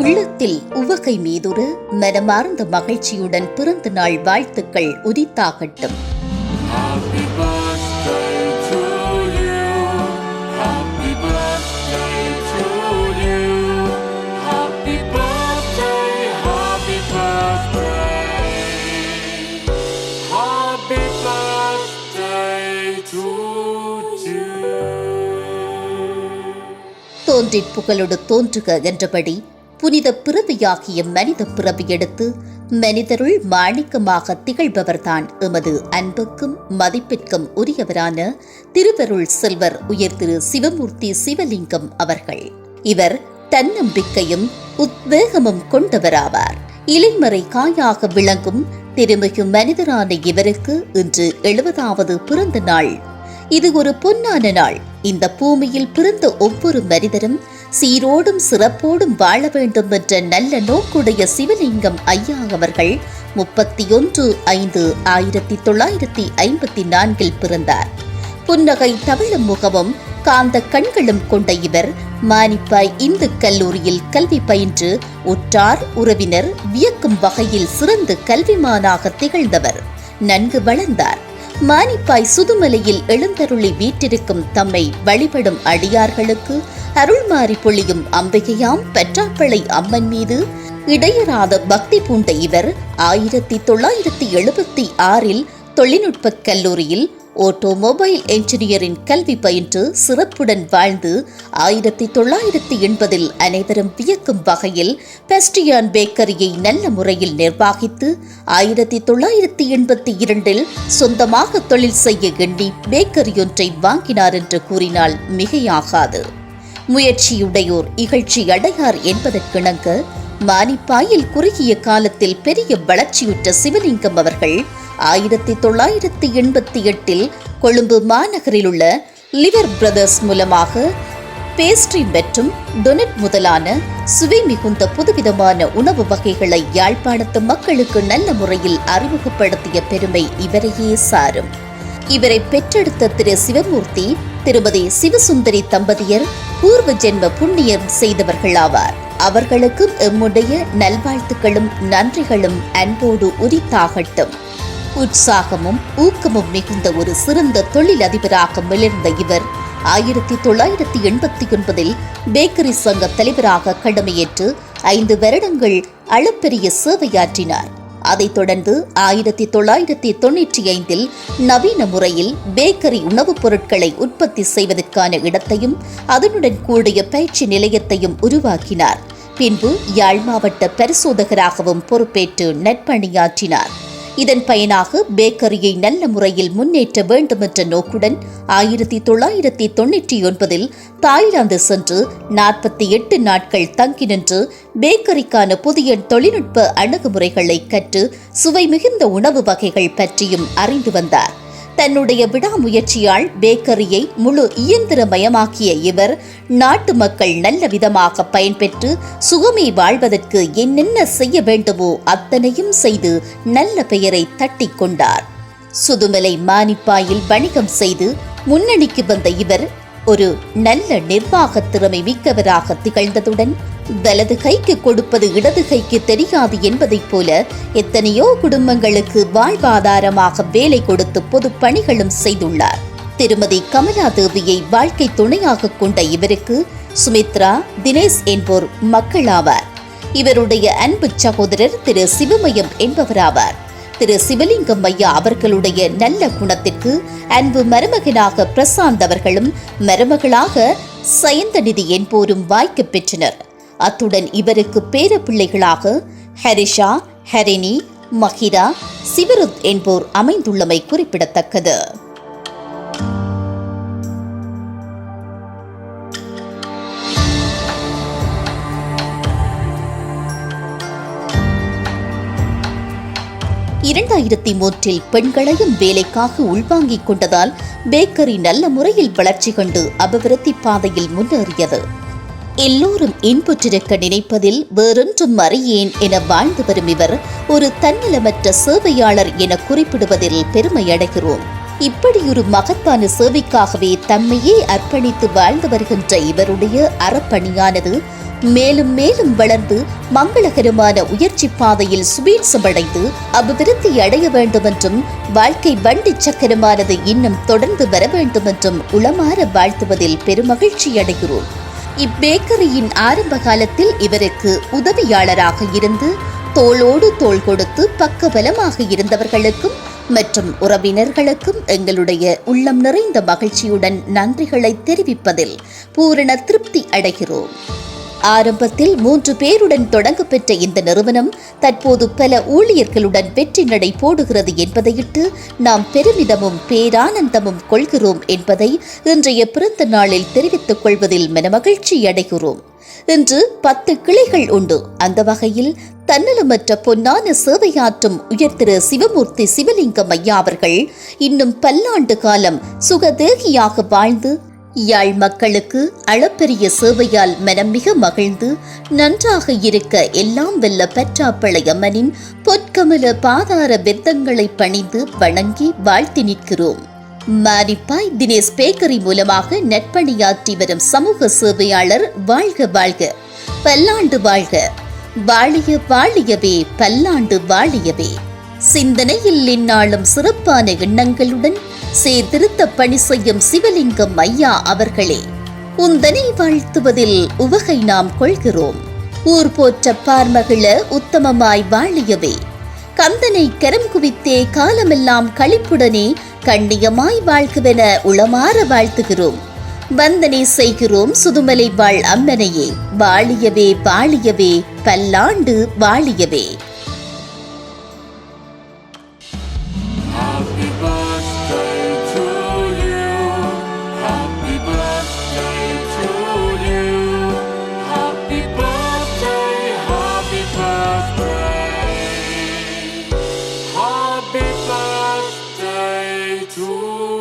உள்ளத்தில் உவகை மீதுர மனமார்ந்த மகிழ்ச்சியுடன் பிறந்த நாள் வாழ்த்துக்கள் உரித்தாகட்டும். தோன்றிற் புகழொடு தோன்றுக என்றபடி புனித பிறவியாகிய மனித பிறவி எடுத்து மனிதருள் மாணிக்கமாக திகழ்பவர்தான் எமது அன்புக்கும் மதிப்பிற்கும் உரியவரான திருவருள் செல்வர் உயர் திரு சிவமூர்த்தி சிவலிங்கம் அவர்கள். இவர் தன்னம்பிக்கையும் உத்வேகமும் கொண்டவராவார். இலைமறை காயாக விளங்கும் திருமிகு மனிதரான இவருக்கு இன்று 70வது பிறந்த நாள். இது ஒரு பொன்னான நாள். இந்த பூமியில் பிறந்த ஒவ்வொரு மனிதரும் சீரோடும் சிறப்போடும் வாழ வேண்டும் என்ற நல்ல நோக்குடைய சிவலிங்கம் ஐயா அவர்கள் 31/5/1954 பிறந்தார். புன்னகை தவழும் முகமும் காந்த கண்களும் கொண்ட இவர் மானிப்பாய் இந்து கல்லூரியில் கல்வி பயின்று உற்றார் உறவினர் வியக்கும் வகையில் சிறந்த கல்விமானாக திகழ்ந்தவர். நன்கு வளர்ந்தார். மானிப்பாய் சுதுமலையில் எழுந்தருளி வீற்றிருக்கும் தம்மை வழிபடும் அடியார்களுக்கு அருள்மாறி பொழியும் அம்பிகையாம் பெற்றாப்பளை அம்மன் மீது இடையறாத பக்தி பூண்ட இவர் 1976 தொழில்நுட்ப கல்லூரியில் ஆட்டோமொபைல் என்ஜினியரின் கல்வி பயின்று சிறப்புடன் வாழ்ந்து 1980 அனைவரும் வியக்கும் வகையில் பெஸ்டியான் பேக்கரியை நல்ல முறையில் நிர்வாகித்து 1982 சொந்தமாக தொழில் செய்ய எண்ணி பேக்கரி ஒன்றை வாங்கினார் என்று கூறினால் மிகையாகாது. முயற்சியுடையோர் இகழ்ச்சி அடையார் என்பதற்கிணங்க மானிப்பாயில் குறுகிய காலத்தில் பெரிய வளர்ச்சியுற்ற சிவலிங்கம் அவர்கள் 1988 கொழும்பு மாநகரில் உள்ள லிவர் பிரதர்ஸ் மூலமாக பேஸ்ட்ரி மற்றும் டொனட் முதலான சுவை மிகுந்த புதுவிதமான உணவு வகைகளை யாழ்ப்பாணத்து மக்களுக்கு நல்ல முறையில் அறிமுகப்படுத்திய பெருமை இவரையே சாரும். இவரை பெற்றெடுத்த திரு சிவமூர்த்தி திருமதி சிவசுந்தரி தம்பதியர் பூர்வ ஜென்ம புண்ணியம் செய்தவர்களாவார். அவர்களுக்கும் எம்முடைய நல்வாழ்த்துக்களும் நன்றிகளும் அன்போடு உரித்தாகட்டும். உற்சாகமும் ஊக்கமும் மிகுந்த ஒரு சிறந்த தொழிலதிபராக மிளர்ந்த இவர் 1989 பேக்கரி சங்க தலைவராக கடமையேற்று 5 வருடங்கள் அளப்பெரிய சேவையாற்றினார். அதைத் தொடர்ந்து 1995 நவீன முறையில் பேக்கரி உணவுப் பொருட்களை உற்பத்தி செய்வதற்கான இடத்தையும் அதனுடன் கூடிய பயிற்சி நிலையத்தையும் உருவாக்கினார். பின்பு யாழ் மாவட்ட பரிசோதகராகவும் பொறுப்பேற்று நற்பணியாற்றினார். இதன் பயனாக பேக்கரியை நல்ல முறையில் முன்னேற்ற வேண்டும் என்ற நோக்குடன் 1999 தாய்லாந்து சென்று 48 நாட்கள் தங்கி நின்று பேக்கரிக்கான புதிய தொழில்நுட்ப அணுகுமுறைகளை கற்று சுவை மிகுந்த உணவு வகைகள் பற்றியும் அறிந்து வந்தார். தன்னுடைய விடாமுயற்சியால் பேக்கரியை முழு இயந்திரமயமாக்கிய இவர் நாட்டு மக்கள் நல்ல விதமாக பயன்பெற்று சுகமே வாழ்வதற்கு என்னென்ன செய்ய வேண்டுமோ அத்தனையும் செய்து நல்ல பெயரை தட்டி கொண்டார். சுதுமலை மானிப்பாயில் வணிகம் செய்து முன்னணிக்கு வந்த இவர் ஒரு நல்ல நிர்வாக திறமை மிக்கவராக திகழ்ந்ததுடன் வலது கைக்கு கொடுப்பது இடது கைக்கு தெரியாது என்பதைப் போல எத்தனையோ குடும்பங்களுக்கு வாழ்வாதாரமாக வேலை கொடுத்து பொது பணிகளும் செய்துள்ளார். திருமதி கமலாதேவியை வாழ்க்கை துணையாக கொண்ட இவருக்கு சுமித்ரா, தினேஷ் என்போர் மக்களாவார். இவருடைய அன்பு சகோதரர் திரு சிவமயம் என்பவராவார். திரு சிவலிங்கம் ஐயா அவர்களுடைய நல்ல குணத்திற்கு அன்பு மருமகனாக பிரசாந்த் அவர்களும் மருமகளாக சயந்தநிதி என்போரும் வாய்க்க பெற்றனர். அத்துடன் இவருக்கு பேரப்பிள்ளைகளாக ஹரிஷா, ஹரிணி, மஹிரா, சிவருத் என்போர் அமைந்துள்ளமை குறிப்பிடத்தக்கது. பெண்களையும் வேலைக்காக உள்வாங்கிக் கொண்டதால் பேக்கரி நல்ல முறையில் வளர்ச்சி கண்டு அபிவிருத்தி பாதையில் முன்னேறியது. எல்லோரும் இன்புற்றிருக்க நினைப்பதில் வேறொன்றும் அறியேன் என வாழ்ந்து வரும் இவர் ஒரு தன்னலமற்ற சேவையாளர் என குறிப்பிடுவதில் பெருமை அடைகிறோம். இப்படியொரு மகத்தான சேவைக்காகவே தம்மையே அர்ப்பணித்து வாழ்ந்து வருகின்ற இவருடைய அறப்பணியானது மேலும் மேலும் வளர்ந்து மங்களகரமான உயர்ச்சி பாதையில் சுபீட்சமடைந்து அபிவிருத்தி அடைய வேண்டும் என்றும் வாழ்க்கை வண்டி சக்கரமானது இன்னும் தொடர்ந்து வர வேண்டும் என்றும் உளமாற வாழ்த்துவதில் பெருமகிழ்ச்சி அடைகிறோம். இப்பேக்கரியின் ஆரம்ப காலத்தில் இவருக்கு உதவியாளராக இருந்து தோளோடு தோள் கொடுத்து பக்கபலமாக இருந்தவர்களுக்கும் மற்றும் உறவினர்களுக்கும் எங்களுடைய உள்ளம் நிறைந்த மகிழ்ச்சியுடன் நன்றிகளை தெரிவிப்பதில் பூரண திருப்தி அடைகிறோம். ஆரம்பத்தில் 3 பேருடன் தொடங்கப்பெற்ற இந்த நிறுவனம் தற்போது பல ஊழியர்களுடன் வெற்றி நடை போடுகிறது என்பதையிட்டு நாம் பெருமிதமும் பேரானந்தமும் கொள்கிறோம் என்பதை இன்றைய பிறந்த நாளில் தெரிவித்துக் கொள்வதில் மனமகிழ்ச்சி அடைகிறோம். இன்று 10 கிளைகள் உண்டு. அந்த வகையில் தன்னலமற்ற பொன்னான சேவையாற்றும் உயர்திரு சிவமூர்த்தி சிவலிங்கம் ஐயா அவர்கள் இன்னும் பல்லாண்டு காலம் சுகதேகியாக வாழ்ந்து யாழ் மக்களுக்கு அளப்பரிய சேவையால் மனம் மிக மகிழ்ந்து நன்றாக இருக்க எல்லாம் வெல்ல பற்றாப்பழையம்மனின் பொற்கமல பாதார பெத்தங்களை பணிந்து வணங்கி வாழ்த்தி நிற்கிறோம். மாரிப்பாய் தினேஷ் பேக்கரி மூலமாக நற்பணியாற்றி வரும் சமூக சேவையாளர் வாழ்க வாழ்க, பல்லாண்டு வாழ்க, வாழிய வாழியவே, பல்லாண்டு வாழியவே. சிந்தனையில் இந்நாளும் சிறப்பான எண்ணங்களுடன் சீர்திருத்த பணி செய்யும் சிவலிங்கம் ஐயா அவர்களே, உந்தனை வாழ்த்துவதில் உவகை நாம் கொள்கிறோம். ஊர் போற்ற பார்மகிழ உத்தமமாய் வாழியவே, கந்தனை கரம் குவித்தே காலமெல்லாம் களிப்புடனே கண்ணியமாய் வாழ்கவென உளமாற வாழ்த்துகிறோம். வந்தனை செய்கிறோம் சுதுமலை வாழ் அம்மனையே, வாழியவே வாழியவே, பல்லாண்டு வாழியவே. Happy birthday to